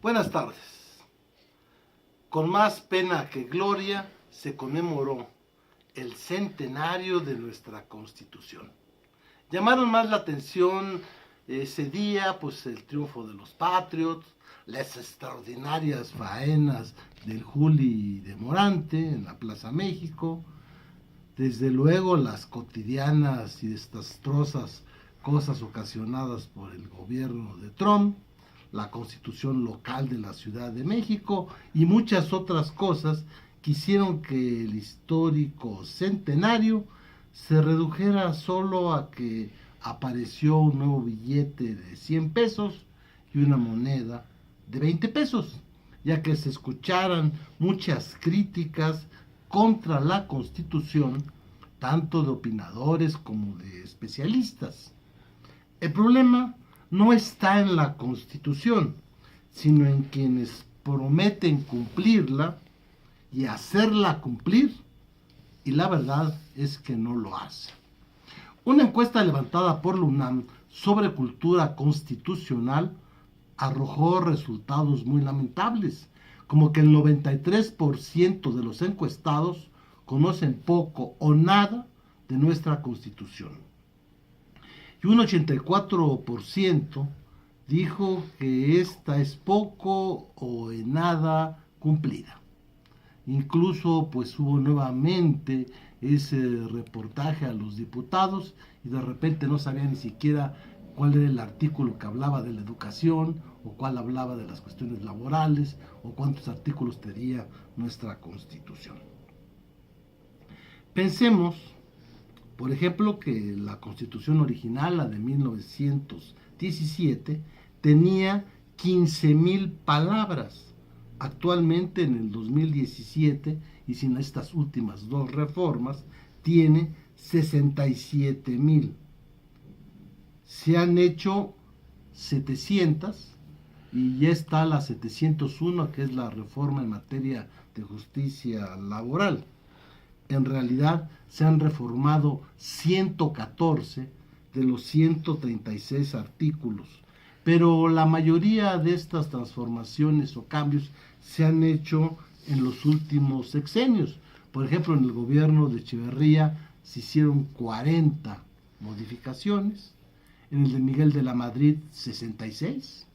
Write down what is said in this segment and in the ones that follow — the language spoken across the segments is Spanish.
Buenas tardes. Con más pena que gloria se conmemoró el centenario de nuestra Constitución. Llamaron más la atención ese día, pues el triunfo de los Patriots, las extraordinarias faenas del Juli de Morante en la Plaza México, desde luego las cotidianas y desastrosas cosas ocasionadas por el gobierno de Trump, la constitución local de la Ciudad de México y muchas otras cosas que hicieron que el histórico centenario se redujera solo a que apareció un nuevo billete de 100 pesos y una moneda de 20 pesos, ya que se escucharan muchas críticas contra la Constitución, tanto de opinadores como de especialistas. El problema no está en la Constitución, sino en quienes prometen cumplirla y hacerla cumplir, y la verdad es que no lo hacen. Una encuesta levantada por la UNAM sobre cultura constitucional arrojó resultados muy lamentables, como que el 93% de los encuestados conocen poco o nada de nuestra Constitución. Y un 84% dijo que esta es poco o en nada cumplida. Incluso pues hubo nuevamente ese reportaje a los diputados y de repente no sabían ni siquiera cuál era el artículo que hablaba de la educación o cuál hablaba de las cuestiones laborales o cuántos artículos tenía nuestra Constitución. Pensemos, por ejemplo, que la Constitución original, la de 1917, tenía 15,000 palabras. Actualmente, en el 2017, y sin estas últimas dos reformas, tiene 67,000. Se han hecho 700 y ya está la 701, que es la reforma en materia de justicia laboral. En realidad se han reformado 114 de los 136 artículos, pero la mayoría de estas transformaciones o cambios se han hecho en los últimos sexenios. Por ejemplo, en el gobierno de Echeverría se hicieron 40 modificaciones, en el de Miguel de la Madrid 66,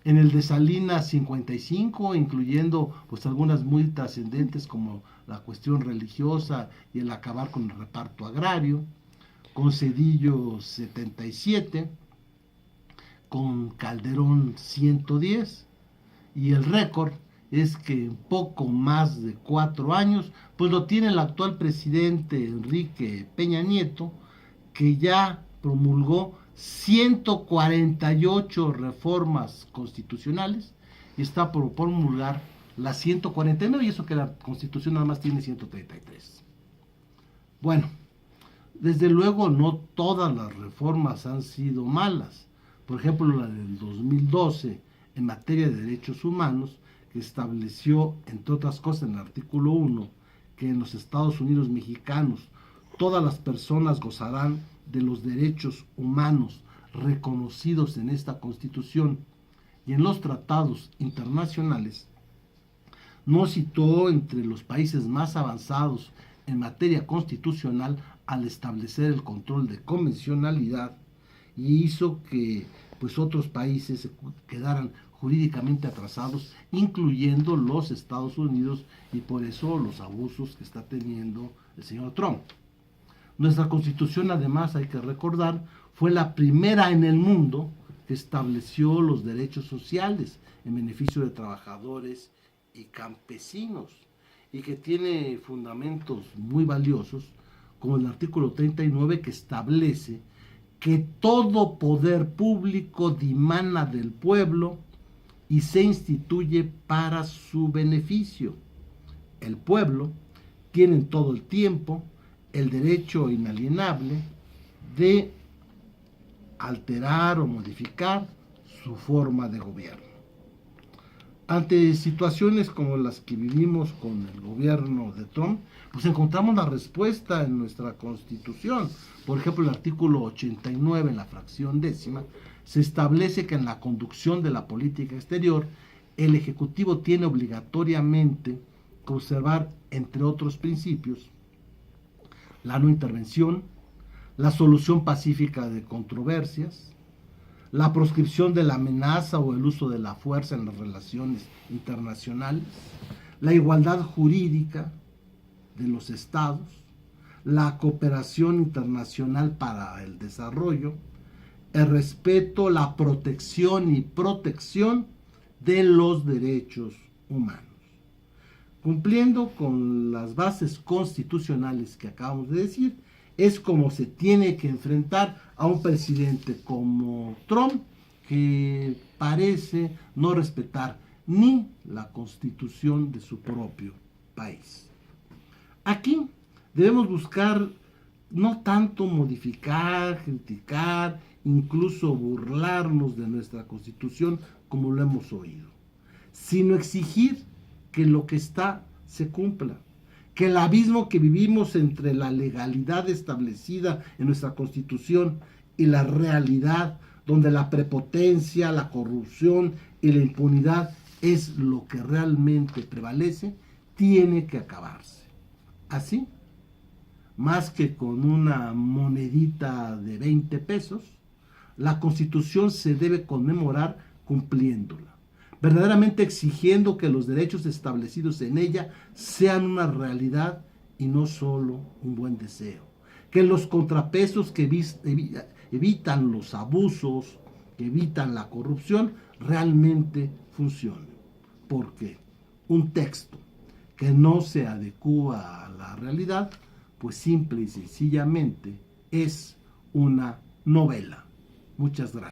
en el de Salinas 55, incluyendo pues algunas muy trascendentes como la cuestión religiosa y el acabar con el reparto agrario, con Zedillo 77, con Calderón 110, y el récord es que en poco más de 4 años pues lo tiene el actual presidente Enrique Peña Nieto, que ya promulgó 148 reformas constitucionales y está por promulgar las 149, y eso que la Constitución nada más tiene 133. Bueno, desde luego no todas las reformas han sido malas. Por ejemplo, la del 2012 en materia de derechos humanos, que estableció, entre otras cosas, en el artículo 1, que en los Estados Unidos mexicanos todas las personas gozarán de los derechos humanos reconocidos en esta Constitución y en los tratados internacionales, no situó entre los países más avanzados en materia constitucional al establecer el control de convencionalidad, y hizo que pues otros países se quedaran jurídicamente atrasados, incluyendo los Estados Unidos, y por eso los abusos que está teniendo el señor Trump. Nuestra Constitución, además, hay que recordar, fue la primera en el mundo que estableció los derechos sociales en beneficio de trabajadores y campesinos, y que tiene fundamentos muy valiosos, como el artículo 39, que establece que todo poder público dimana del pueblo y se instituye para su beneficio. El pueblo tiene en todo el tiempo el derecho inalienable de alterar o modificar su forma de gobierno. Ante situaciones como las que vivimos con el gobierno de Trump, pues encontramos la respuesta en nuestra Constitución. Por ejemplo, el artículo 89, en la fracción 10ª, se establece que en la conducción de la política exterior, el Ejecutivo tiene obligatoriamente que observar, entre otros principios, la no intervención, la solución pacífica de controversias, la proscripción de la amenaza o el uso de la fuerza en las relaciones internacionales, la igualdad jurídica de los estados, la cooperación internacional para el desarrollo, el respeto, la protección y protección de los derechos humanos. Cumpliendo con las bases constitucionales que acabamos de decir, es como se tiene que enfrentar a un presidente como Trump, que parece no respetar ni la constitución de su propio país. Aquí debemos buscar no tanto modificar, criticar, incluso burlarnos de nuestra constitución como lo hemos oído, sino exigir que lo que está se cumpla, que el abismo que vivimos entre la legalidad establecida en nuestra Constitución y la realidad, donde la prepotencia, la corrupción y la impunidad es lo que realmente prevalece, tiene que acabarse. Así, más que con una monedita de 20 pesos, la Constitución se debe conmemorar cumpliéndola, verdaderamente exigiendo que los derechos establecidos en ella sean una realidad y no solo un buen deseo. Que los contrapesos que evitan los abusos, que evitan la corrupción, realmente funcionen. Porque un texto que no se adecúa a la realidad, pues simple y sencillamente es una novela. Muchas gracias.